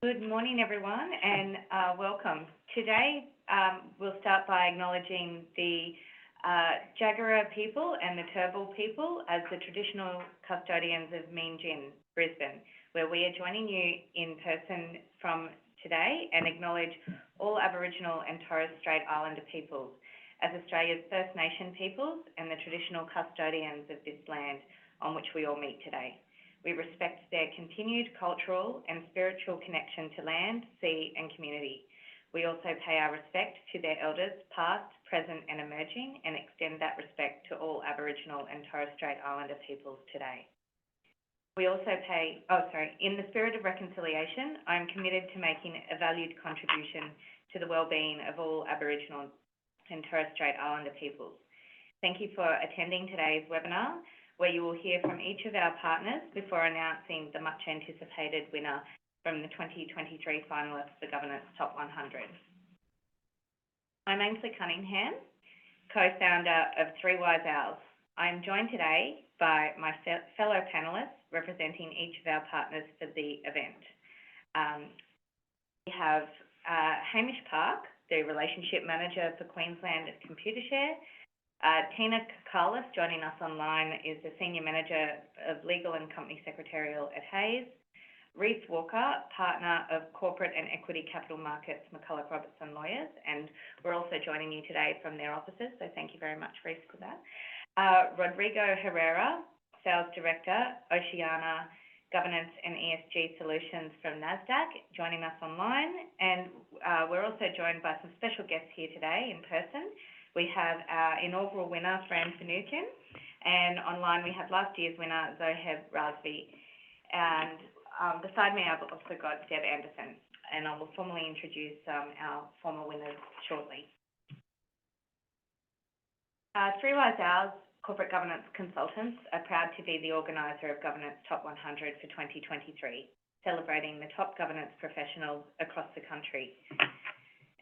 Good morning, everyone, and welcome. Today, we'll start by acknowledging the Jagera people and the Turrbal people as the traditional custodians of Meanjin, Brisbane, where we are joining you in person from today and acknowledge all Aboriginal and Torres Strait Islander peoples as Australia's First Nation peoples and the traditional custodians of this land on which we all meet today. We respect their continued cultural and spiritual connection to land, sea and community. We also pay our respect to their elders, past, present and emerging, and extend that respect to all Aboriginal and Torres Strait Islander peoples today. We also in the spirit of reconciliation, I am committed to making a valued contribution to the wellbeing of all Aboriginal and Torres Strait Islander peoples. Thank you for attending today's webinar, where you will hear from each of our partners before announcing the much anticipated winner from the 2023 finalists for Governance Top 100. I'm Ainslie Cunningham, co-founder of Three Wise Owls. I am joined today by my fellow panelists representing each of our partners for the event. We have Hamish Park, the Relationship Manager for Queensland at Computershare. Kokkalis, joining us online, is the Senior Manager of Legal and Company Secretarial at Hayes. Reece, Partner of Corporate and Equity Capital Markets, McCullough, Robertson Lawyers, and we're also joining you today from their offices, so thank you very much, Reece, for that. Rodrigo, Herrera, Sales Director, Oceania Governance and ESG Solutions from Nasdaq, joining us online, and we're also joined by some special guests here today in person. We have our inaugural winner, Fran Finucane, and online we have last year's winner, Zoheb Razvi. And beside me, I've also got Deb Anderson, and I will formally introduce our former winners shortly. Three Wise Owls Corporate Governance Consultants are proud to be the organiser of Governance Top 100 for 2023, celebrating the top governance professionals across the country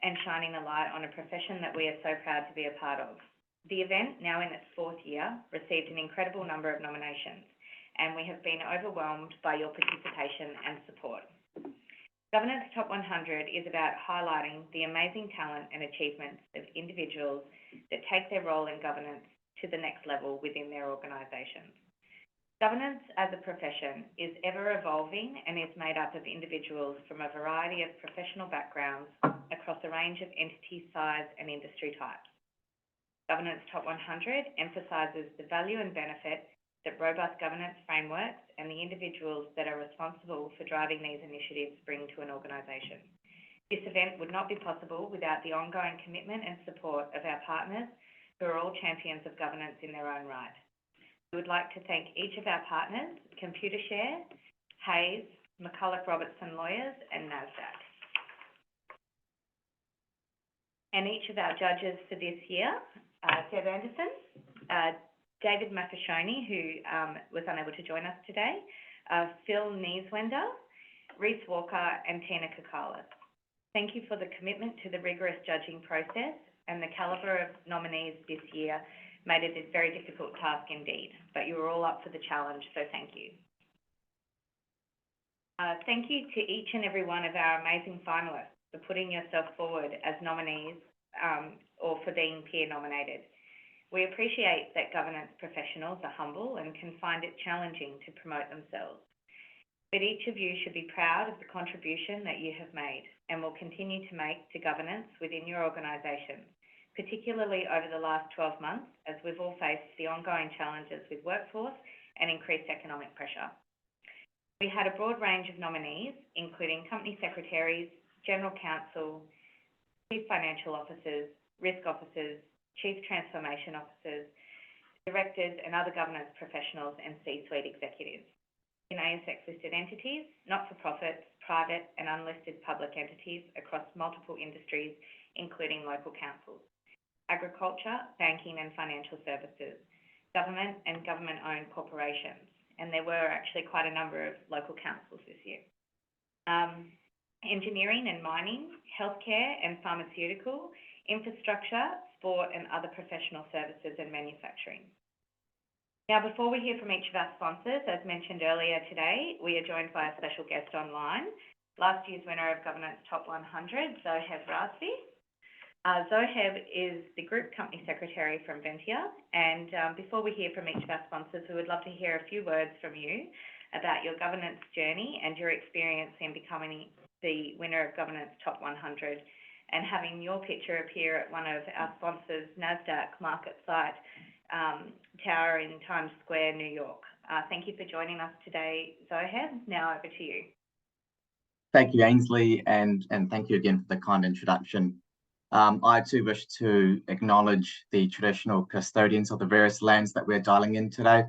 and shining a light on a profession that we are so proud to be a part of. The event, now in its fourth year, received an incredible number of nominations, and we have been overwhelmed by your participation and support. Governance Top 100 is about highlighting the amazing talent and achievements of individuals that take their role in governance to the next level within their organisations. Governance as a profession is ever evolving and is made up of individuals from a variety of professional backgrounds across a range of entity size and industry types. Governance Top 100 emphasises the value and benefit that robust governance frameworks and the individuals that are responsible for driving these initiatives bring to an organisation. This event would not be possible without the ongoing commitment and support of our partners, who are all champions of governance in their own right. We would like to thank each of our partners, Computershare, Hayes, McCullough, Robertson Lawyers and Nasdaq. And each of our judges for this year, Deb Anderson, David Maffescioni, who was unable to join us today, Phil Neiswender, Reece and Kokkalis. Thank you for the commitment to the rigorous judging process, and the calibre of nominees this year made it a very difficult task indeed, but you were all up for the challenge, so thank you. Thank you to each and every one of our amazing finalists for putting yourself forward as nominees or for being peer nominated. We appreciate that governance professionals are humble and can find it challenging to promote themselves. But each of you should be proud of the contribution that you have made and will continue to make to governance within your organisation, particularly over the last 12 months, as we've all faced the ongoing challenges with workforce and increased economic pressure. We had a broad range of nominees, including company secretaries, general counsel, chief financial officers, risk officers, chief transformation officers, directors and other governance professionals and C-suite executives in ASX-listed entities, not-for-profits, private and unlisted public entities across multiple industries, including local councils, agriculture, banking and financial services, government and government-owned corporations, and there were actually quite a number of local councils this year. Engineering and mining, healthcare and pharmaceutical, infrastructure, sport and other professional services and manufacturing. Now, before we hear from each of our sponsors, as mentioned earlier today, we are joined by a special guest online, last year's winner of Governance Top 100, Zoheb Rasvi. Zoheb is the Group Company Secretary from Ventia, and before we hear from each of our sponsors, we would love to hear a few words from you about your governance journey and your experience in becoming the winner of Governance Top 100 and having your picture appear at one of our sponsors' Nasdaq market site tower in Times Square, New York. Thank you for joining us today, Zoheb. Now over to you. Thank you, Ainslie, and thank you again for the kind introduction. I too wish to acknowledge the traditional custodians of the various lands that we're dialing in today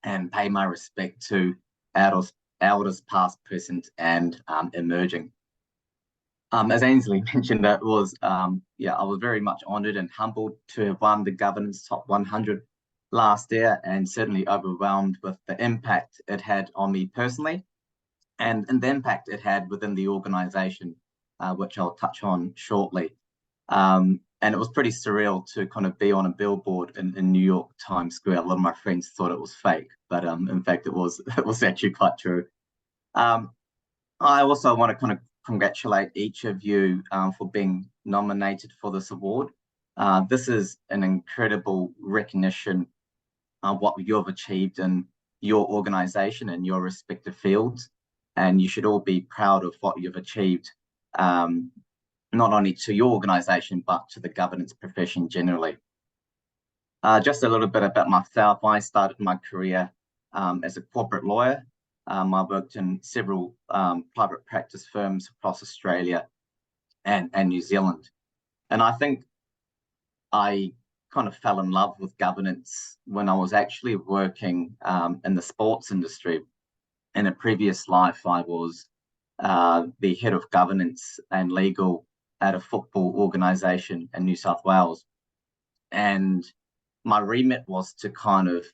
and pay my respect to elders past, present, and emerging. As Ainslie mentioned, I was very much honoured and humbled to have won the Governance Top 100 last year, and certainly overwhelmed with the impact it had on me personally, and the impact it had within the organisation, which I'll touch on shortly. And it was pretty surreal to kind of be on a billboard in New York Times Square. A lot of my friends thought it was fake, but in fact it was actually quite true. I also want to kind of congratulate each of you for being nominated for this award. This is an incredible recognition of what you've achieved in your organisation and your respective fields, and you should all be proud of what you've achieved, not only to your organisation but to the governance profession generally. Just a little bit about myself. I started my career as a corporate lawyer. I worked in several private practice firms across Australia and New Zealand. And I think I kind of fell in love with governance when I was actually working in the sports industry. In a previous life, I was the head of governance and legal at a football organisation in New South Wales. And my remit was to kind of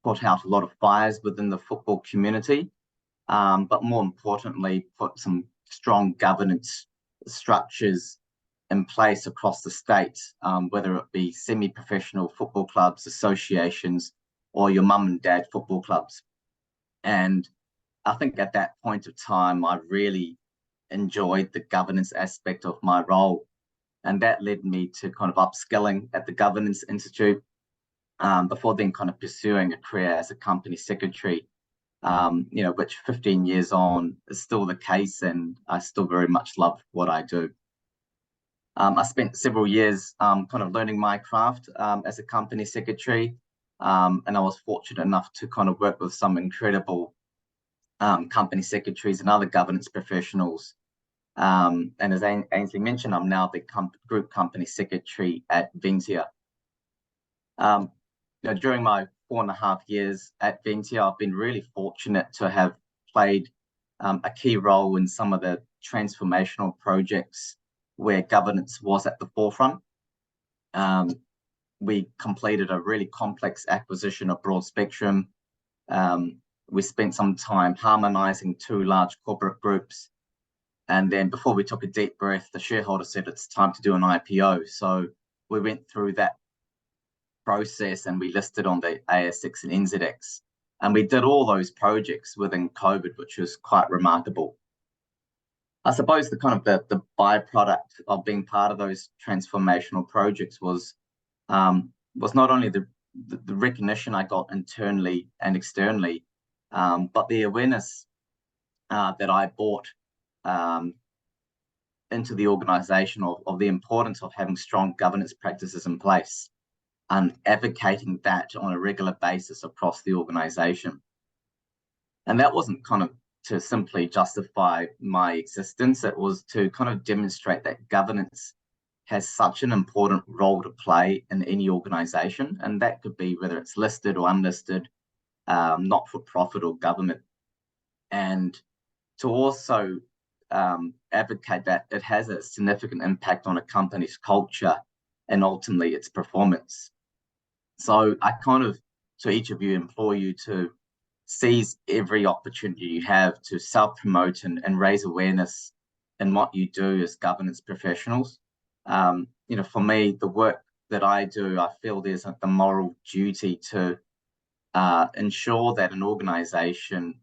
put out a lot of fires within the football community, but more importantly, put some strong governance structures in place across the state, whether it be semi-professional football clubs, associations, or your mum and dad football clubs. And I think at that point of time, I really enjoyed the governance aspect of my role. And that led me to kind of upskilling at the Governance Institute, before then kind of pursuing a career as a company secretary, which 15 years on is still the case, and I still very much love what I do. I spent several years kind of learning my craft as a company secretary, and I was fortunate enough to kind of work with some incredible company secretaries and other governance professionals. And as Ainslie mentioned, I'm now the group company secretary at Ventia. During my 4.5 years at Ventia, I've been really fortunate to have played a key role in some of the transformational projects where governance was at the forefront. We completed a really complex acquisition of Broad Spectrum. We spent some time harmonising 2 large corporate groups. And then before we took a deep breath, the shareholder said it's time to do an IPO. So we went through that process and we listed on the ASX and NZX. And we did all those projects within COVID, which was quite remarkable. I suppose the kind of the byproduct of being part of those transformational projects was not only the recognition I got internally and externally, but the awareness that I brought into the organisation of the importance of having strong governance practices in place and advocating that on a regular basis across the organisation. And that wasn't kind of to simply justify my existence, it was to kind of demonstrate that governance has such an important role to play in any organisation, and that could be whether it's listed or unlisted, not-for-profit or government. And to also advocate that it has a significant impact on a company's culture and ultimately its performance. So I kind of, to each of you, implore you to seize every opportunity you have to self-promote and raise awareness in what you do as governance professionals. For me, the work that I do, I feel there's the moral duty to ensure that an organisation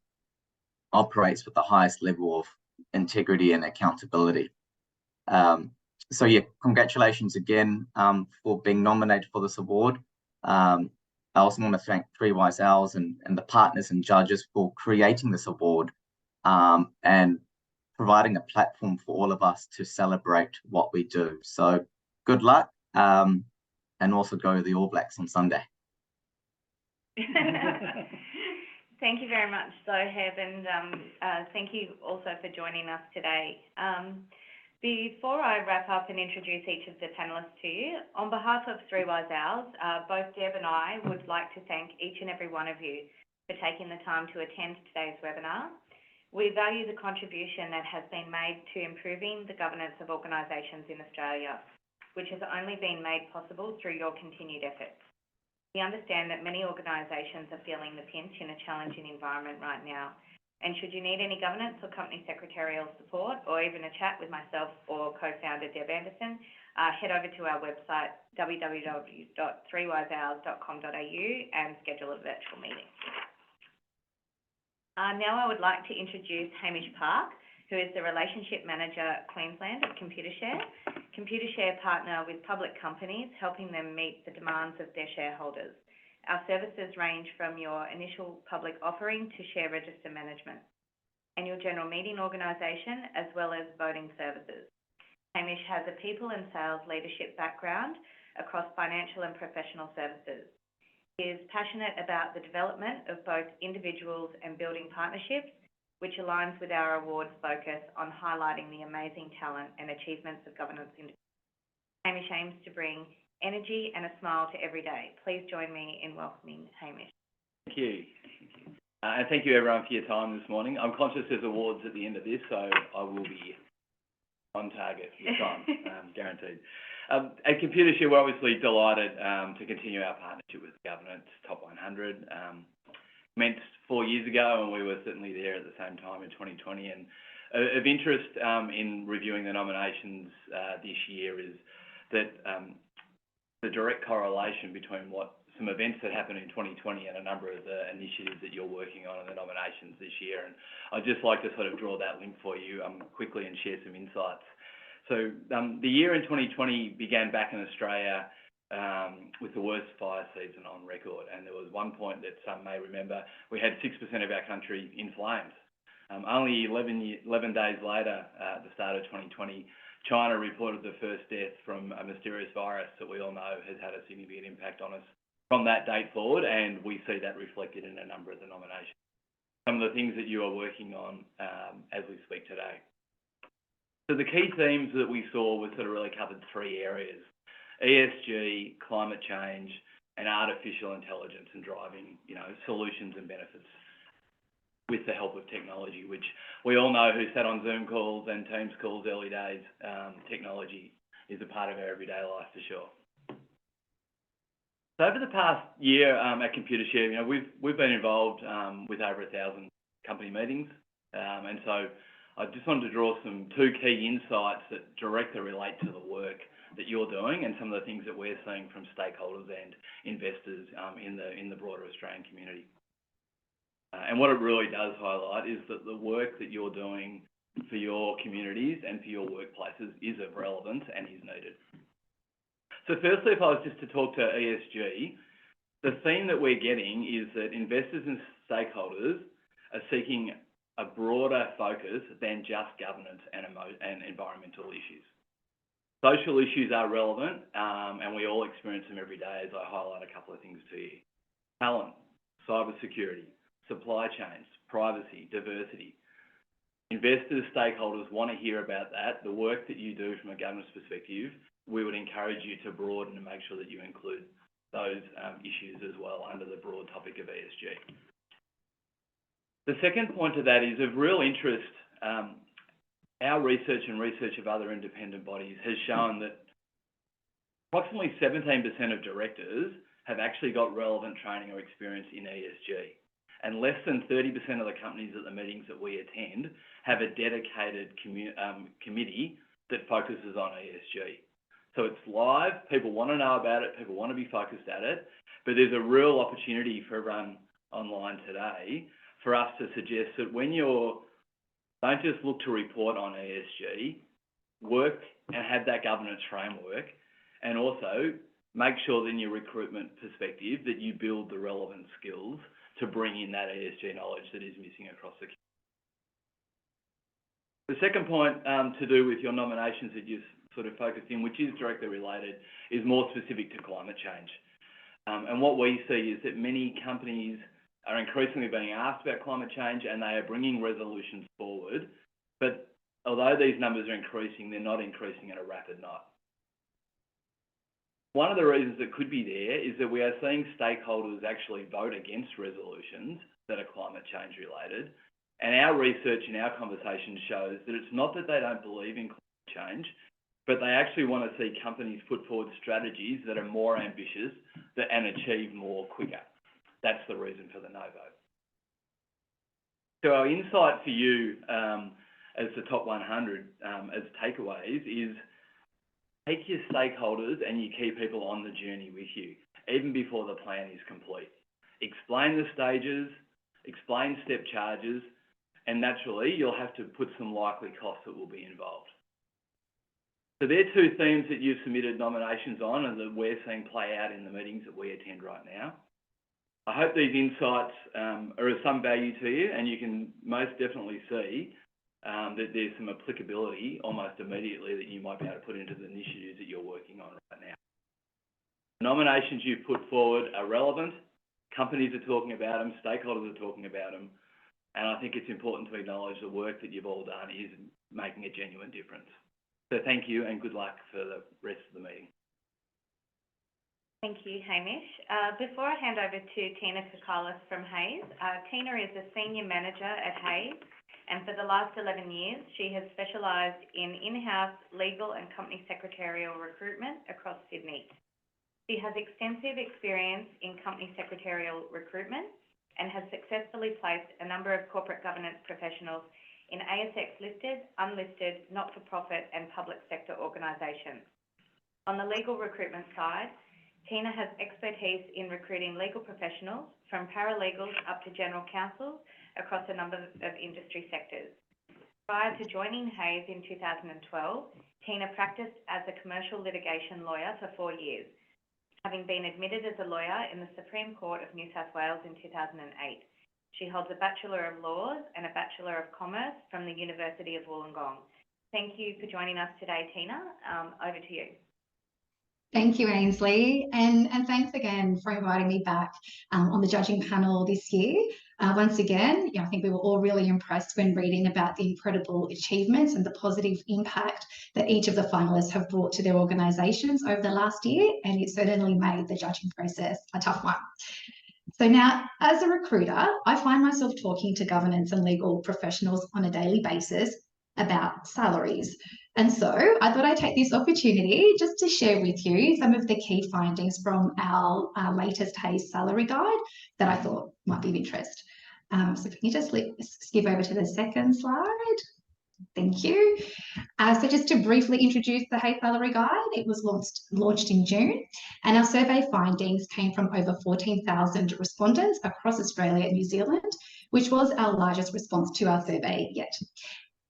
operates with the highest level of integrity and accountability. So yeah, congratulations again for being nominated for this award. I also want to thank Three Wise Owls and the partners and judges for creating this award and providing a platform for all of us to celebrate what we do. So good luck, and also go the All Blacks on Sunday. Thank you very much, Zoheb, and thank you also for joining us today. Before I wrap up and introduce each of the panelists to you, on behalf of Three Wise Owls, both Deb and I would like to thank each and every one of you for taking the time to attend today's webinar. We value the contribution that has been made to improving the governance of organisations in Australia, which has only been made possible through your continued efforts. We understand that many organisations are feeling the pinch in a challenging environment right now. And should you need any governance or company secretarial support, or even a chat with myself or co-founder Deb Anderson, head over to our website, www.threewiseowls.com.au, and schedule a virtual meeting. Now I would like to introduce Hamish Park, who is the Relationship Manager Queensland at Computershare. Computershare partner with public companies, helping them meet the demands of their shareholders. Our services range from your initial public offering to share register management, annual general meeting organisation, as well as voting services. Hamish has a people and sales leadership background across financial and professional services. He is passionate about the development of both individuals and building partnerships, which aligns with our awards focus on highlighting the amazing talent and achievements of governance individuals. Hamish aims to bring energy and a smile to every day. Please join me in welcoming Hamish. Thank you. And thank you everyone for your time this morning. I'm conscious there's awards at the end of this, so I will be on target this time, guaranteed. At Computershare, we're obviously delighted to continue our partnership with Governance Top 100. Commenced 4 years ago, and we were certainly there at the same time in 2020. And of interest in reviewing the nominations this year is that the direct correlation between some events that happened in 2020 and a number of the initiatives that you're working on in the nominations this year. And I'd just like to sort of draw that link for you quickly and share some insights. So the year in 2020 began back in Australia with the worst fire season on record. And there was one point that some may remember, we had 6% of our country in flames. Only 11 days later, at the start of 2020, China reported the first death from a mysterious virus that we all know has had a significant impact on us from that date forward, and we see that reflected in a number of the nominations. Some of the things that you are working on as we speak today. So the key themes that we saw were sort of really covered 3 areas: ESG, climate change, and artificial intelligence, and driving, solutions and benefits with the help of technology, which we all know who sat on Zoom calls and Teams calls early days, technology is a part of our everyday life for sure. So over the past year at Computershare, we've been involved with over 1,000 company meetings, and so I just wanted to draw 2 key insights that directly relate to the work that you're doing and some of the things that we're seeing from stakeholders and investors in the broader Australian community. And what it really does highlight is that the work that you're doing for your communities and for your workplaces is of relevance and is needed. So firstly, if I was just to talk to ESG, the theme that we're getting is that investors and stakeholders are seeking a broader focus than just governance and environmental issues. Social issues are relevant, and we all experience them every day, as I highlight a couple of things to you. Talent, cybersecurity, supply chains, privacy, diversity. Investors, stakeholders want to hear about that. The work that you do from a governance perspective, we would encourage you to broaden and make sure that you include those issues as well under the broad topic of ESG. The second point to that is of real interest. Our research and research of other independent bodies has shown that approximately 17% of directors have actually got relevant training or experience in ESG. And less than 30% of the companies at the meetings that we attend have a dedicated committee that focuses on ESG. So it's live, people want to know about it, people want to be focused at it, but there's a real opportunity for everyone online today for us to suggest that when you're Don't just look to report on ESG, work and have that governance framework, and also make sure that in your recruitment perspective that you build the relevant skills to bring in that ESG knowledge that is missing across the community. The second point to do with your nominations that you sort of focused in, which is directly related, is more specific to climate change. And what we see is that many companies are increasingly being asked about climate change and they are bringing resolutions forward. But although these numbers are increasing, they're not increasing at a rapid rate. One of the reasons that could be there is that we are seeing stakeholders actually vote against resolutions that are climate change related. And our research and our conversation shows that it's not that they don't believe in climate change, but they actually want to see companies put forward strategies that are more ambitious and achieve more quicker. That's the reason for the no vote. So our insight for you as the top 100 as takeaways is take your stakeholders and your key people on the journey with you, even before the plan is complete. Explain the stages, explain step charges, and naturally you'll have to put some likely costs that will be involved. So they're two themes that you've submitted nominations on and that we're seeing play out in the meetings that we attend right now. I hope these insights are of some value to you, and you can most definitely see that there's some applicability almost immediately that you might be able to put into the initiatives that you're working on right now. The nominations you've put forward are relevant. Companies are talking about them, stakeholders are talking about them, and I think it's important to acknowledge the work that you've all done is making a genuine difference. So thank you and good luck for the rest of the meeting. Thank you, Hamish. Before I hand over to Tina Kokkalis from Hayes, Tina is a Senior Manager at Hayes, and for the last 11 years, she has specialised in in-house legal and company secretarial recruitment across Sydney. She has extensive experience in company secretarial recruitment and has successfully placed a number of corporate governance professionals in ASX-listed, unlisted, not-for-profit and public sector organisations. On the legal recruitment side, Tina has expertise in recruiting legal professionals from paralegals up to general counsel across a number of industry sectors. Prior to joining Hayes in 2012, Tina practiced as a commercial litigation lawyer for 4 years, having been admitted as a lawyer in the Supreme Court of New South Wales in 2008. She holds a Bachelor of Laws and a Bachelor of Commerce from the University of Wollongong. Thank you for joining us today, Tina. Over to you. Thank you, Ainslie, and thanks again for inviting me back on the judging panel this year. Once again, I think we were all really impressed when reading about the incredible achievements and the positive impact that each of the finalists have brought to their organisations over the last year, and it certainly made the judging process a tough one. So now, as a recruiter, I find myself talking to governance and legal professionals on a daily basis about salaries. And so I thought I'd take this opportunity just to share with you some of the key findings from our latest Hayes salary guide that I thought might be of interest. So can you just skip over to the second slide? Thank you. So just to briefly introduce the Hayes salary guide, it was launched in June, and our survey findings came from over 14,000 respondents across Australia and New Zealand, which was our largest response to our survey yet.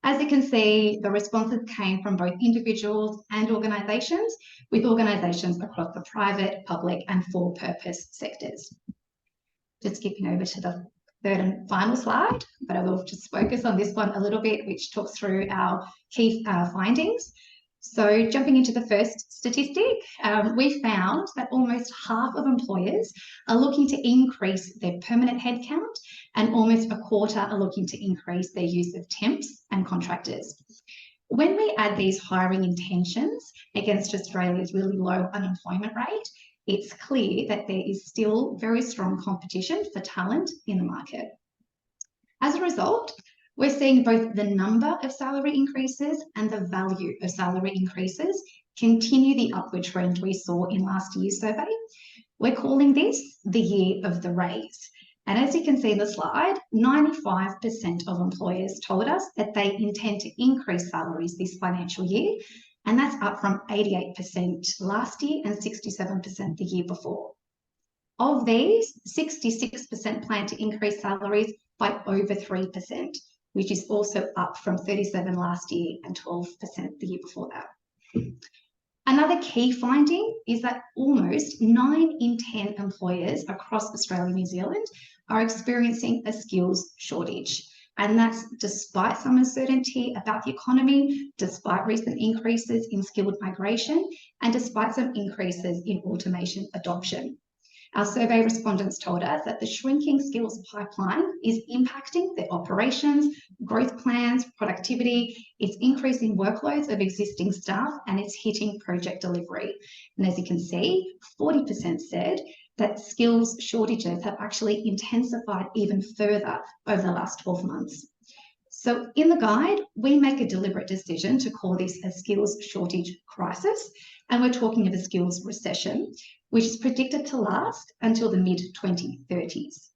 As you can see, the responses came from both individuals and organisations, with organisations across the private, public and for-purpose sectors. Just skipping over to the third and final slide, but I will just focus on this one a little bit, which talks through our key findings. So jumping into the first statistic, we found that almost half of employers are looking to increase their permanent headcount, and almost a quarter are looking to increase their use of temps and contractors. When we add these hiring intentions against Australia's really low unemployment rate, it's clear that there is still very strong competition for talent in the market. As a result, we're seeing both the number of salary increases and the value of salary increases continue the upward trend we saw in last year's survey. We're calling this the year of the raise. And as you can see in the slide, 95% of employers told us that they intend to increase salaries this financial year, and that's up from 88% last year and 67% the year before. Of these, 66% plan to increase salaries by over 3%, which is also up from 37% last year and 12% the year before that. Another key finding is that almost 9 in 10 employers across Australia and New Zealand are experiencing a skills shortage. And that's despite some uncertainty about the economy, despite recent increases in skilled migration, and despite some increases in automation adoption. Our survey respondents told us that the shrinking skills pipeline is impacting their operations, growth plans, productivity, it's increasing workloads of existing staff, and it's hitting project delivery. And as you can see, 40% said that skills shortages have actually intensified even further over the last 12 months. So in the guide, we make a deliberate decision to call this a skills shortage crisis, and we're talking of a skills recession, which is predicted to last until the mid-2030s.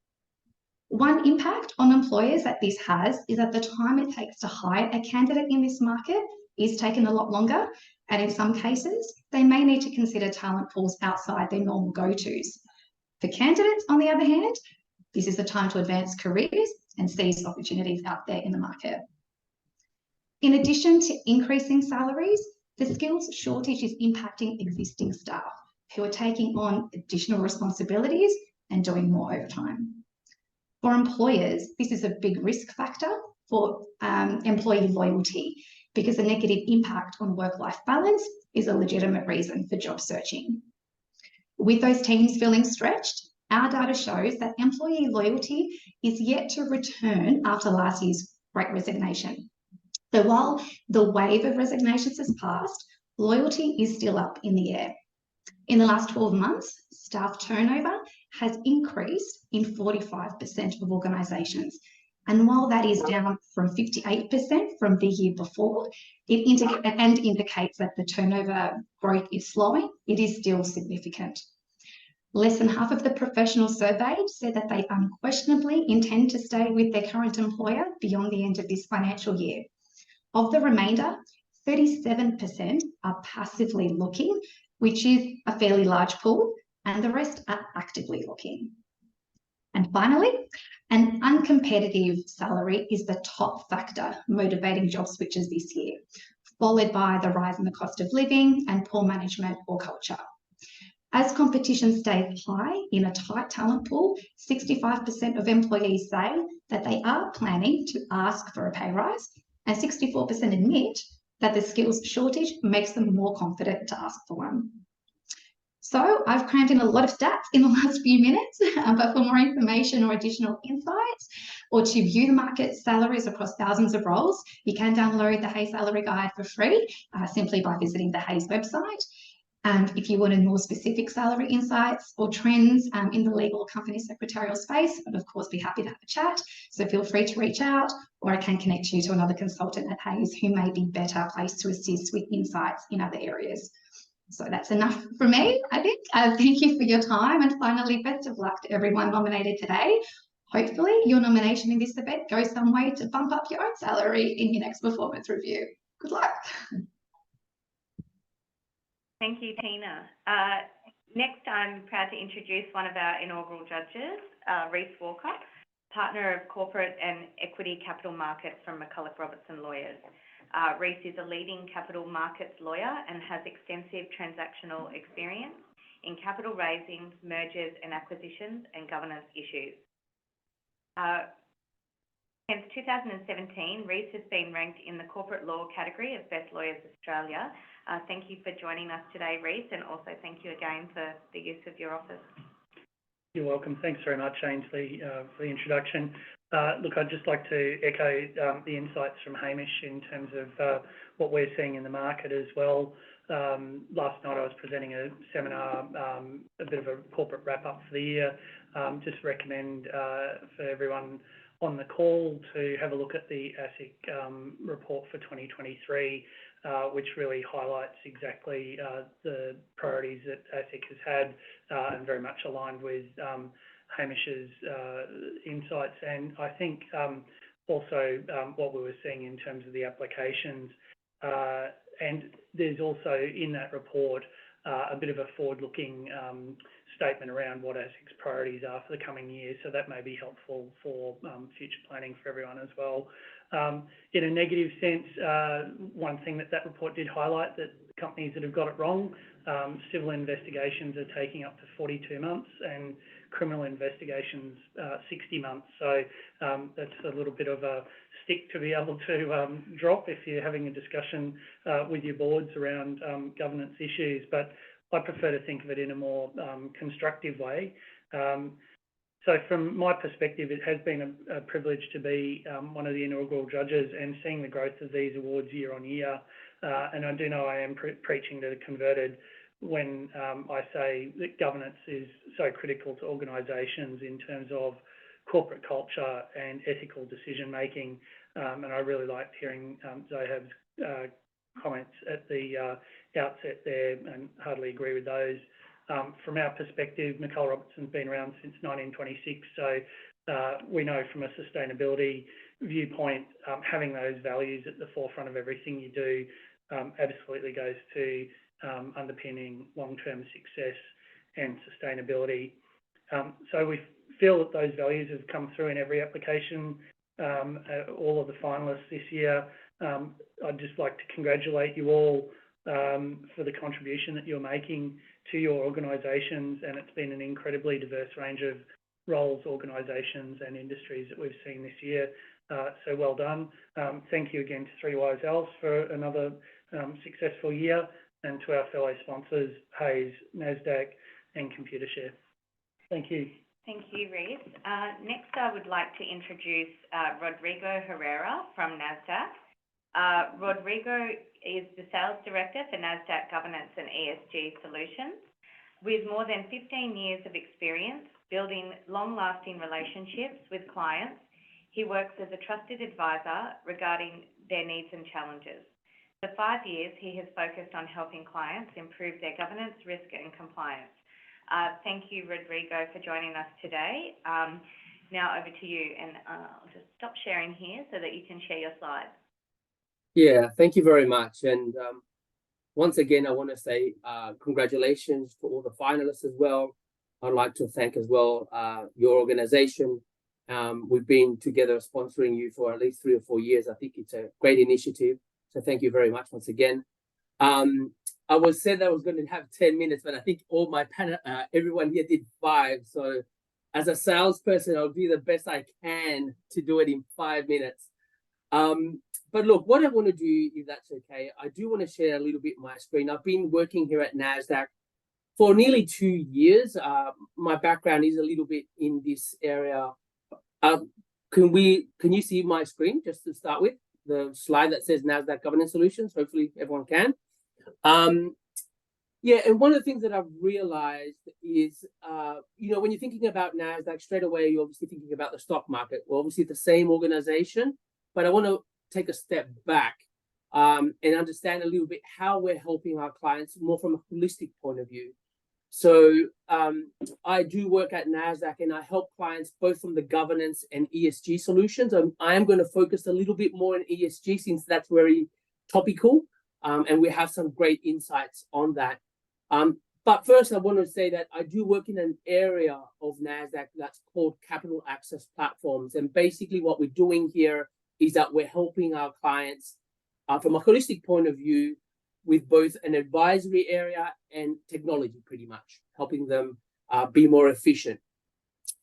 One impact on employers that this has is that the time it takes to hire a candidate in this market is taking a lot longer, and in some cases, they may need to consider talent pools outside their normal go-tos. For candidates, on the other hand, this is the time to advance careers and seize opportunities out there in the market. In addition to increasing salaries, the skills shortage is impacting existing staff who are taking on additional responsibilities and doing more overtime. For employers, this is a big risk factor for employee loyalty because the negative impact on work-life balance is a legitimate reason for job searching. With those teams feeling stretched, our data shows that employee loyalty is yet to return after last year's Great Resignation. So while the wave of resignations has passed, loyalty is still up in the air. In the last 12 months, staff turnover has increased in 45% of organisations. And while that is down from 58% from the year before, it indicates that the turnover growth is slowing, it is still significant. Less than half of the professionals surveyed said that they unquestionably intend to stay with their current employer beyond the end of this financial year. Of the remainder, 37% are passively looking, which is a fairly large pool, and the rest are actively looking. And finally, an uncompetitive salary is the top factor motivating job switches this year, followed by the rise in the cost of living and poor management or culture. As competition stays high in a tight talent pool, 65% of employees say that they are planning to ask for a pay rise, and 64% admit that the skills shortage makes them more confident to ask for one. So I've crammed in a lot of stats in the last few minutes, but for more information or additional insights, or to view the market salaries across thousands of roles, you can download the Hayes Salary Guide for free, simply by visiting the Hayes website. And if you wanted more specific salary insights or trends in the legal or company secretarial space, I'd of course be happy to have a chat. So feel free to reach out, or I can connect you to another consultant at Hayes who may be better placed to assist with insights in other areas. So that's enough from me, I think. Thank you for your time, and finally, best of luck to everyone nominated today. Hopefully your nomination in this event goes some way to bump up your own salary in your next performance review. Good luck. Thank you, Tina. Next, I'm proud to introduce one of our inaugural judges, Reece Walker, Partner of Corporate and Equity Capital Markets from McCullough Robertson Lawyers. Reece is a leading capital markets lawyer and has extensive transactional experience in capital raisings, mergers and acquisitions, and governance issues. Since 2017, Reece has been ranked in the corporate law category of Best Lawyers Australia. Thank you for joining us today, Reece, and also thank you again for the use of your office. You're welcome. Thanks very much, Ainslie, for the introduction. Look, I'd just like to echo the insights from Hamish in terms of what we're seeing in the market as well. Last night I was presenting a seminar, a bit of a corporate wrap-up for the year. Just recommend for everyone on the call to have a look at the ASIC report for 2023, which really highlights exactly the priorities that ASIC has had and very much aligned with Hamish's insights. And I think also what we were seeing in terms of the applications. And there's also in that report a bit of a forward-looking statement around what ASIC's priorities are for the coming year. So that may be helpful for future planning for everyone as well. In a negative sense, one thing that report did highlight that companies that have got it wrong, civil investigations are taking up to 42 months and criminal investigations 60 months. So that's a little bit of a stick to be able to drop if you're having a discussion with your boards around governance issues. But I prefer to think of it in a more constructive way. So from my perspective, it has been a privilege to be one of the inaugural judges and seeing the growth of these awards year on year. And I do know I am preaching to the converted when I say that governance is so critical to organisations in terms of corporate culture and ethical decision making. And I really liked hearing Zohab's comments at the outset there, and hardly agree with those. From our perspective, McCullough Robertson's been around since 1926, so we know from a sustainability viewpoint, having those values at the forefront of everything you do absolutely goes to underpinning long-term success and sustainability. So we feel that those values have come through in every application. All of the finalists this year, I'd just like to congratulate you all for the contribution that you're making to your organisations, and it's been an incredibly diverse range of roles, organisations and industries that we've seen this year. So well done. Thank you again to Three Wise Owls for another successful year, and to our fellow sponsors, Hayes, Nasdaq and Computershare. Thank you. Thank you, Reece. Next, I would like to introduce Rodrigo Herrera from Nasdaq. Rodrigo is the Sales Director for Nasdaq Governance and ESG Solutions. With more than 15 years of experience building long-lasting relationships with clients, he works as a trusted advisor regarding their needs and challenges. For 5 years, he has focused on helping clients improve their governance, risk and compliance. Thank you, Rodrigo, for joining us today. Now over to you, and I'll just stop sharing here so that you can share your slides. Yeah, thank you very much. And once again, I want to say congratulations to all the finalists as well. I'd like to thank as well your organization. We've been together sponsoring you for at least 3 or 4 years. I think it's a great initiative. So thank you very much once again. I was said that I was going to have 10 minutes, but I think all my everyone here did 5. So as a salesperson, I'll do the best I can to do it in 5 minutes. But look, what I want to do, if that's okay, I do want to share a little bit my screen. I've been working here at Nasdaq for nearly 2 years. My background is a little bit in this area. Can you see my screen just to start with? The slide that says Nasdaq Governance Solutions. Hopefully everyone can. Yeah, and one of the things that I've realized is, when you're thinking about Nasdaq, straight away, you're obviously thinking about the stock market. We're obviously the same organization, but I want to take a step back and understand a little bit how we're helping our clients more from a holistic point of view. So I do work at Nasdaq and I help clients both from the governance and ESG solutions. I am going to focus a little bit more on ESG since that's very topical, and we have some great insights on that. But first, I want to say that I do work in an area of Nasdaq that's called capital access platforms. And basically what we're doing here is that we're helping our clients from a holistic point of view with both an advisory area and technology, pretty much, helping them be more efficient.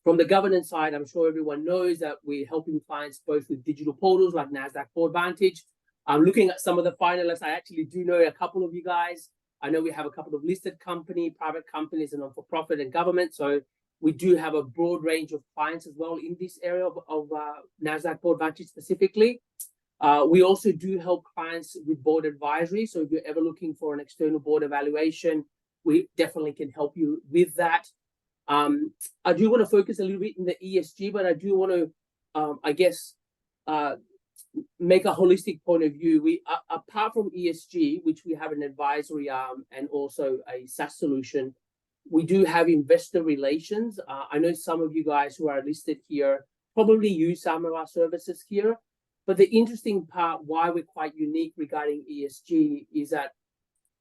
From the governance side, I'm sure everyone knows that we're helping clients both with digital portals like Nasdaq Boardvantage. I'm looking at some of the finalists. I actually do know a couple of you guys. I know we have a couple of listed company, private companies, and non-for-profit and government. So we do have a broad range of clients as well in this area of Nasdaq Boardvantage specifically. We also do help clients with board advisory. So if you're ever looking for an external board evaluation, we definitely can help you with that. I do want to focus a little bit in the ESG, but I do want to, make a holistic point of view. We, apart from ESG, which we have an advisory arm and also a SaaS solution, we do have investor relations. I know some of you guys who are listed here probably use some of our services here. But the interesting part why we're quite unique regarding ESG is that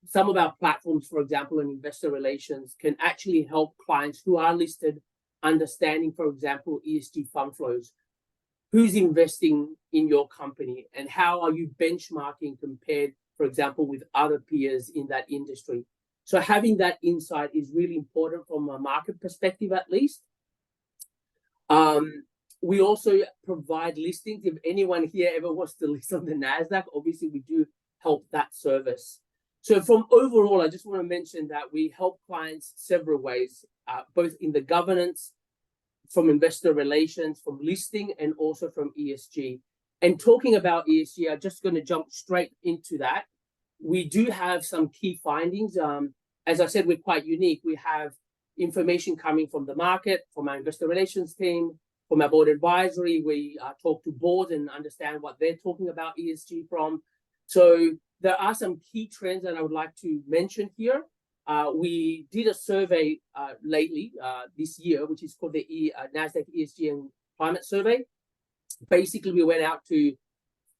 some of our platforms, for example, in investor relations, can actually help clients who are listed understanding, for example, ESG fund flows. who's investing in your company and how are you benchmarking compared, for example, with other peers in that industry. So having that insight is really important from a market perspective, at least. We also provide listings. If anyone here ever wants to list on the Nasdaq, obviously we do help that service. So from overall, I just want to mention that we help clients several ways, both in the governance, from investor relations, from listing, and also from ESG. And talking about ESG, I'm just going to jump straight into that. We do have some key findings. As I said, we're quite unique. We have information coming from the market, from our investor relations team, from our board advisory. We talk to boards and understand what they're talking about ESG from. So there are some key trends that I would like to mention here. We did a survey lately this year, which is called the Nasdaq ESG and Climate Survey. Basically, we went out to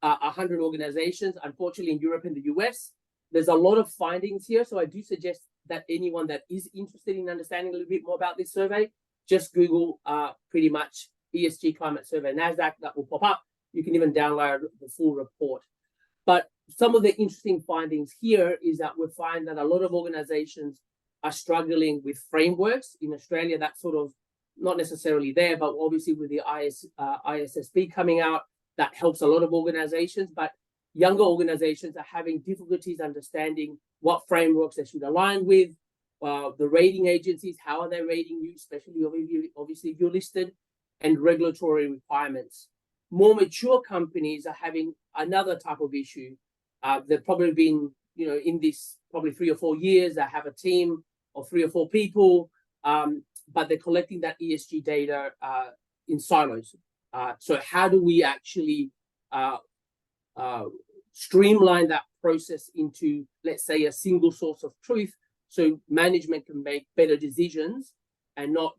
100 organizations. Unfortunately, in Europe and the US, there's a lot of findings here. So I do suggest that anyone that is interested in understanding a little bit more about this survey, just Google pretty much ESG Climate Survey Nasdaq. That will pop up. You can even download the full report. But some of the interesting findings here is that we find that a lot of organizations are struggling with frameworks. In Australia, that's sort of not necessarily there, but obviously with the ISSB coming out, that helps a lot of organizations. But younger organizations are having difficulties understanding what frameworks they should align with, the rating agencies, how are they rating you, especially obviously if you're listed, and regulatory requirements. More mature companies are having another type of issue. They've probably been, in this probably 3 or 4 years, they have a team of 3 or 4 people, but they're collecting that ESG data in silos. So how do we actually streamline that process into, let's say, a single source of truth, so management can make better decisions and not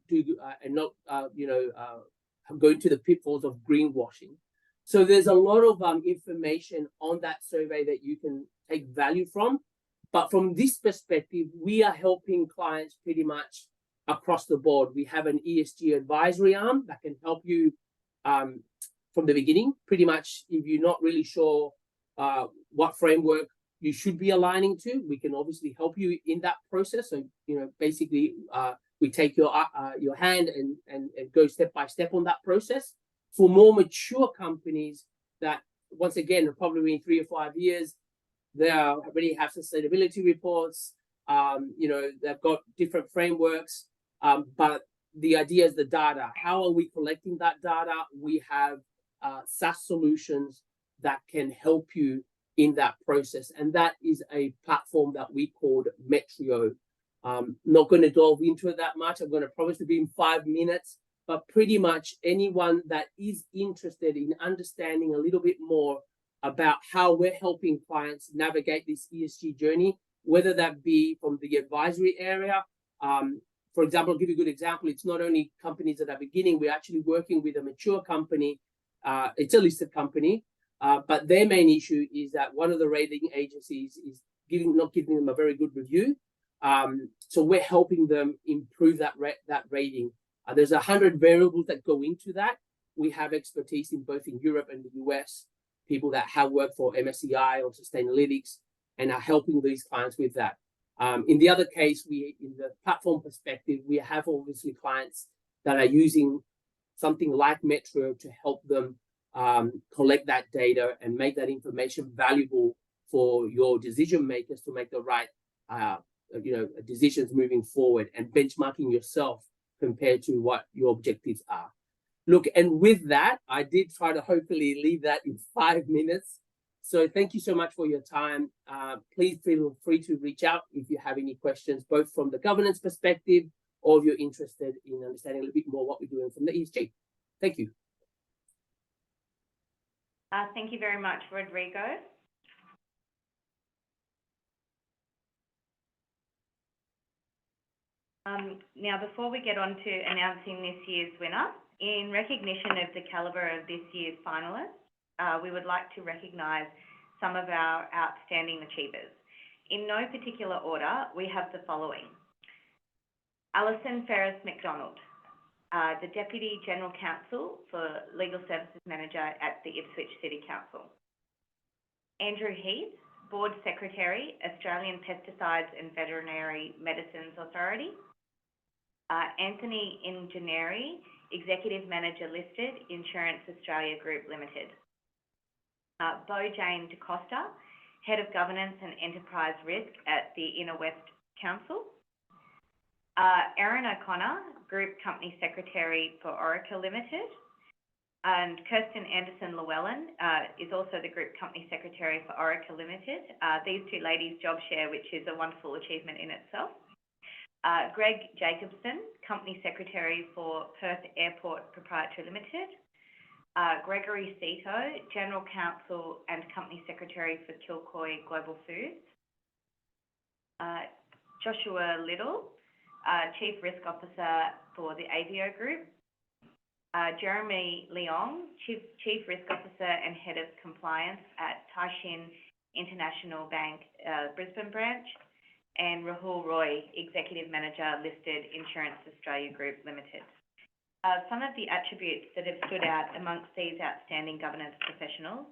go into the pitfalls of greenwashing. So there's a lot of information on that survey that you can take value from. But from this perspective, we are helping clients pretty much across the board. We have an ESG advisory arm that can help you from the beginning. Pretty much, if you're not really sure what framework you should be aligning to, we can obviously help you in that process. So, basically, we take your hand and go step by step on that process. For more mature companies that, once again, probably in 3 or 5 years, they already have sustainability reports. They've got different frameworks, but the idea is the data. How are we collecting that data? We have SaaS solutions that can help you in that process, and that is a platform that we called Metrio. Not going to delve into it that much. I'm going to promise to be in 5 minutes, but pretty much anyone that is interested in understanding a little bit more about how we're helping clients navigate this ESG journey, whether that be from the advisory area. For example, I'll give you a good example. It's not only companies that are beginning, we're actually working with a mature company. It's a listed company, but their main issue is that one of the rating agencies is not giving them a very good review. So we're helping them improve that rating. There's 100 variables that go into that. We have expertise in both in Europe and the US, people that have worked for MSCI or Sustainalytics and are helping these clients with that. In the other case, in the platform perspective, we have obviously clients that are using something like Metro to help them collect that data and make that information valuable for your decision makers to make the right decisions moving forward and benchmarking yourself compared to what your objectives are. Look, and with that, I did try to hopefully leave that in 5 minutes. So thank you so much for your time. Please feel free to reach out if you have any questions, both from the governance perspective or if you're interested in understanding a little bit more what we're doing from the ESG. Thank you. Thank you very much, Rodrigo. Now, before we get on to announcing this year's winner, in recognition of the calibre of this year's finalists, we would like to recognise some of our outstanding achievers. In no particular order, we have the following: Alison Ferris McDonald, the Deputy General Counsel for Legal Services Manager at the Ipswich City Council. Andrew Heath, Board Secretary, Australian Pesticides and Veterinary Medicines Authority. Anthony Ingeneri, Executive Manager Listed, Insurance Australia Group Limited. Bo Jane DaCosta, Head of Governance and Enterprise Risk at the Inner West Council. Erin O'Connor, Group Company Secretary for Orica Limited. And Kirsten Anderson-Llewellyn is also the Group Company Secretary for Orica Limited. These two ladies job share, which is a wonderful achievement in itself. Greg Jacobson, Company Secretary for Perth Airport Proprietary Limited. Gregory Cito, General Counsel and Company Secretary for Kilcoy Global Foods. Joshua Little, Chief Risk Officer for the Avio Group. Jeremy Leong, Chief Risk Officer and Head of Compliance at Taishin International Bank, Brisbane branch. And Rahul Roy, Executive Manager, Listed Insurance Australia Group Limited. Some of the attributes that have stood out amongst these outstanding governance professionals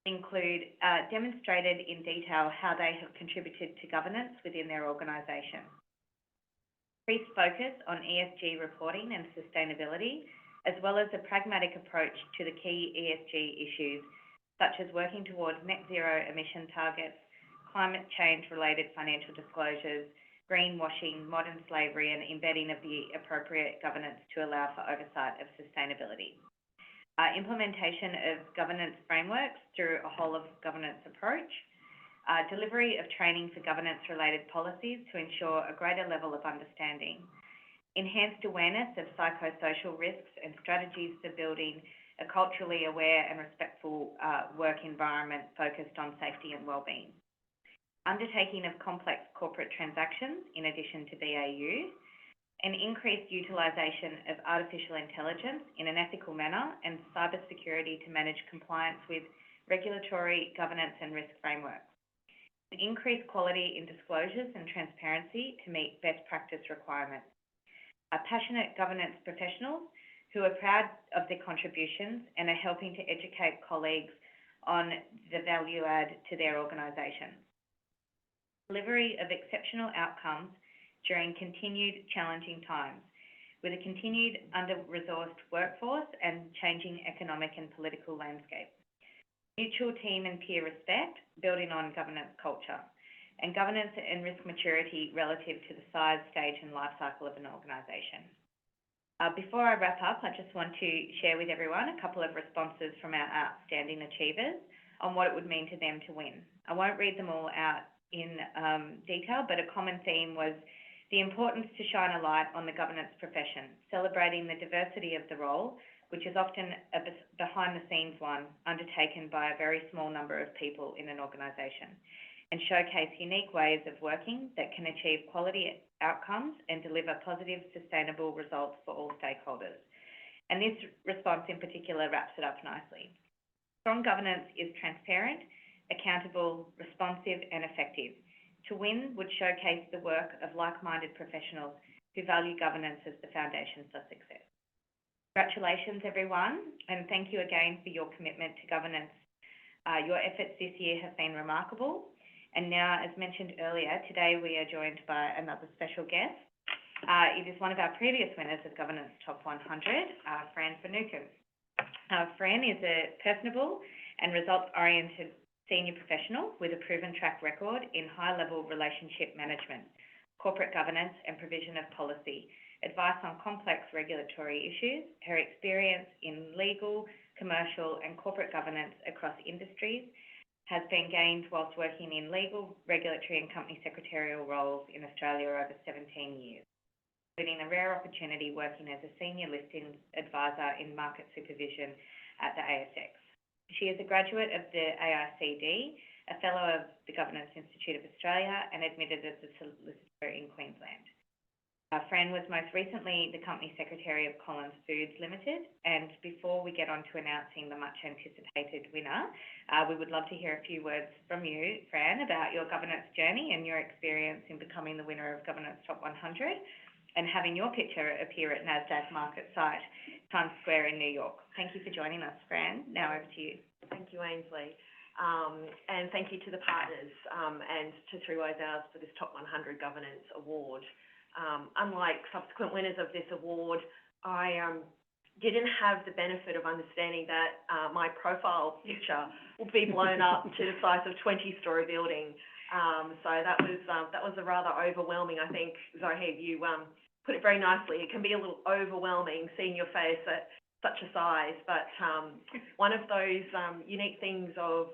include demonstrated in detail how they have contributed to governance within their organisation. Increased focus on ESG reporting and sustainability, as well as a pragmatic approach to the key ESG issues, such as working towards net zero emission targets, climate change-related financial disclosures, greenwashing, modern slavery, and embedding of the appropriate governance to allow for oversight of sustainability. Implementation of governance frameworks through a whole-of-governance approach. Delivery of training for governance-related policies to ensure a greater level of understanding. Enhanced awareness of psychosocial risks and strategies for building a culturally aware and respectful work environment focused on safety and wellbeing. Undertaking of complex corporate transactions in addition to BAU, and increased utilisation of artificial intelligence in an ethical manner and cybersecurity to manage compliance with regulatory, governance and risk frameworks. Increased quality in disclosures and transparency to meet best practice requirements. Passionate governance professionals who are proud of their contributions and are helping to educate colleagues on the value add to their organisation. Delivery of exceptional outcomes during continued challenging times, with a continued under-resourced workforce and changing economic and political landscape. Mutual team and peer respect, building on governance culture, and governance and risk maturity relative to the size, stage and life cycle of an organisation. Before I wrap up, I just want to share with everyone a couple of responses from our outstanding achievers on what it would mean to them to win. I won't read them all out in detail, but a common theme was the importance to shine a light on the governance profession, celebrating the diversity of the role, which is often a behind-the-scenes one undertaken by a very small number of people in an organisation, and showcase unique ways of working that can achieve quality outcomes and deliver positive, sustainable results for all stakeholders. And this response in particular wraps it up nicely. Strong governance is transparent, accountable, responsive and effective. To win would showcase the work of like-minded professionals who value governance as the foundation for success. Congratulations everyone, and thank you again for your commitment to governance. Your efforts this year have been remarkable. And now, as mentioned earlier, today we are joined by another special guest. It is one of our previous winners of Governance Top 100, Fran Finucane. Fran is a personable and results-oriented senior professional with a proven track record in high-level relationship management, corporate governance and provision of policy, advice on complex regulatory issues. Her experience in legal, commercial and corporate governance across industries has been gained whilst working in legal, regulatory and company secretarial roles in Australia over 17 years, including a rare opportunity working as a senior listings advisor in market supervision at the ASX. She is a graduate of the AICD, a fellow of the Governance Institute of Australia and admitted as a solicitor in Queensland. Fran was most recently the Company Secretary of Collins Foods Limited, and before we get on to announcing the much anticipated winner, we would love to hear a few words from you, Fran, about your governance journey and your experience in becoming the winner of Governance Top 100. and having your picture appear at Nasdaq market site, Times Square in New York. Thank you for joining us, Fran. Now over to you. Thank you, Ainslie. And thank you to the partners and to Three Wise Hours for this Top 100 Governance Award. Unlike subsequent winners of this award, I didn't have the benefit of understanding that my profile picture will be blown up to the size of 20-story building. So that was a rather overwhelming, I think, Zohaib, you put it very nicely. It can be a little overwhelming seeing your face at such a size, but one of those unique things of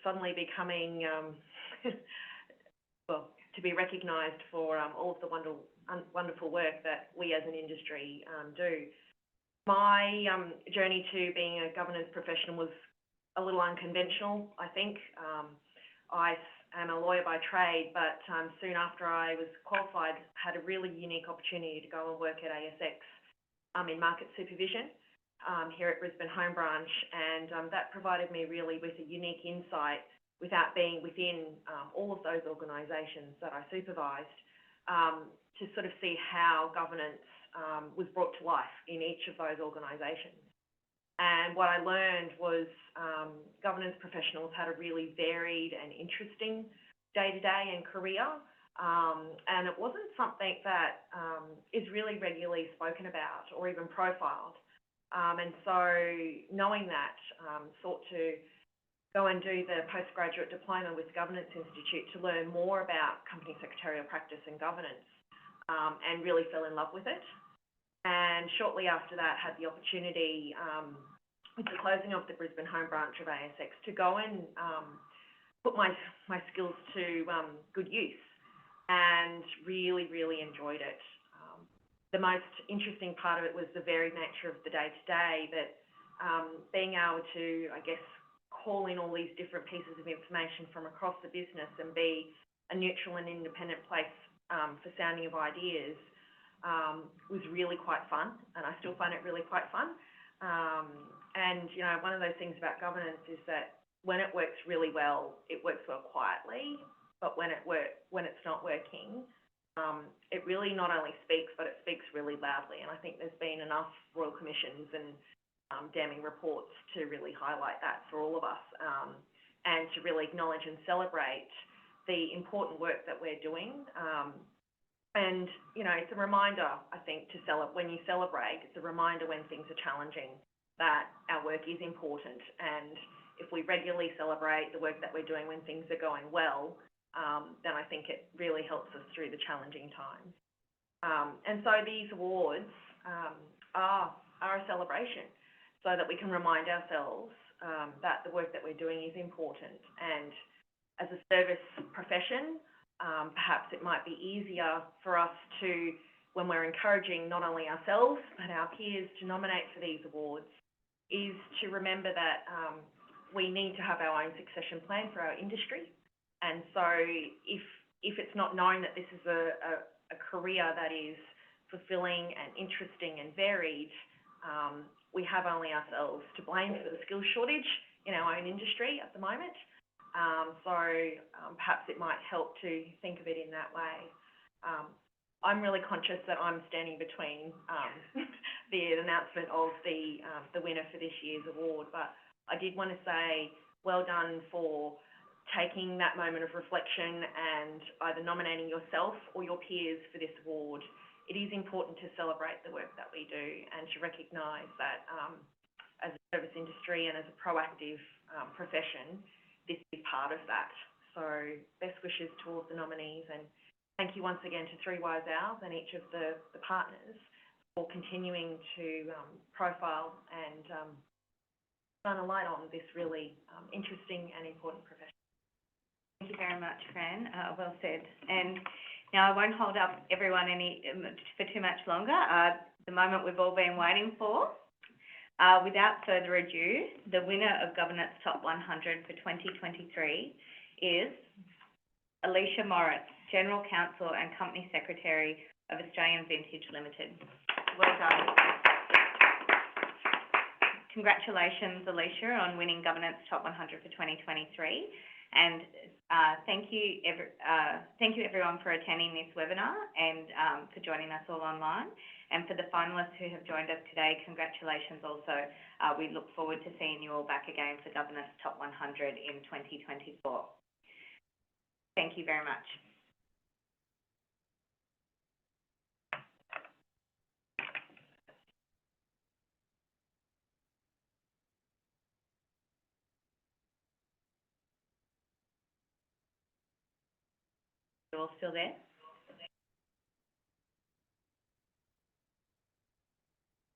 suddenly becoming, well, to be recognised for all of the wonderful work that we as an industry do. My journey to being a governance professional was a little unconventional, I think. I am a lawyer by trade, but soon after I was qualified, had a really unique opportunity to go and work at ASX in market supervision here at Brisbane Home Branch, and that provided me really with a unique insight without being within all of those organisations that I supervised to sort of see how governance was brought to life in each of those organisations. And what I learned was governance professionals had a really varied and interesting day-to-day and career. And it wasn't something that is really regularly spoken about or even profiled. And so knowing that, sought to go and do the postgraduate diploma with the Governance Institute to learn more about company secretarial practice and governance, and really fell in love with it. And shortly after that, had the opportunity, with the closing of the Brisbane Home Branch of ASX, to go and put my skills to good use. And really, really enjoyed it. The most interesting part of it was the varied nature of the day-to-day, that being able to, I guess, call in all these different pieces of information from across the business and be a neutral and independent place for sounding of ideas was really quite fun, and I still find it really quite fun. And, you know, one of those things about governance is that when it works really well, it works well quietly. But when it's not working, it really not only speaks, but it speaks really loudly. And I think there's been enough Royal Commissions and damning reports to really highlight that for all of us, and to really acknowledge and celebrate the important work that we're doing. And, you know, it's a reminder, I think, when you celebrate, it's a reminder when things are challenging that our work is important. And if we regularly celebrate the work that we're doing when things are going well, then I think it really helps us through the challenging times. And so these awards are a celebration, so that we can remind ourselves that the work that we're doing is important. And as a service profession, perhaps it might be easier for us to, when we're encouraging not only ourselves but our peers to nominate for these awards, is to remember that we need to have our own succession plan for our industry. And so if it's not known that this is a career that is fulfilling and interesting and varied, we have only ourselves to blame for the skills shortage in our own industry at the moment. So perhaps it might help to think of it in that way. I'm really conscious that I'm standing between the announcement of the winner for this year's award, but I did want to say well done for taking that moment of reflection and either nominating yourself or your peers for this award. It is important to celebrate the work that we do and to recognise that as a service industry and as a proactive profession, this is part of that. So best wishes to all of the nominees, and thank you once again to Three Wise Hours and each of the partners for continuing to profile and shine a light on this really interesting and important profession. Thank you very much, Fran. Well said. And now I won't hold up everyone for too much longer. The moment we've all been waiting for. Without further ado, the winner of Governance Top 100 for 2023 is Alicia Moritz, General Counsel and Company Secretary of Australian Vintage Limited. Well done. Congratulations, Alicia, on winning Governance Top 100 for 2023. And thank you everyone for attending this webinar and for joining us all online. And for the finalists who have joined us today, congratulations also. We look forward to seeing you all back again for Governance Top 100 in 2024. Thank you very much. You all still there?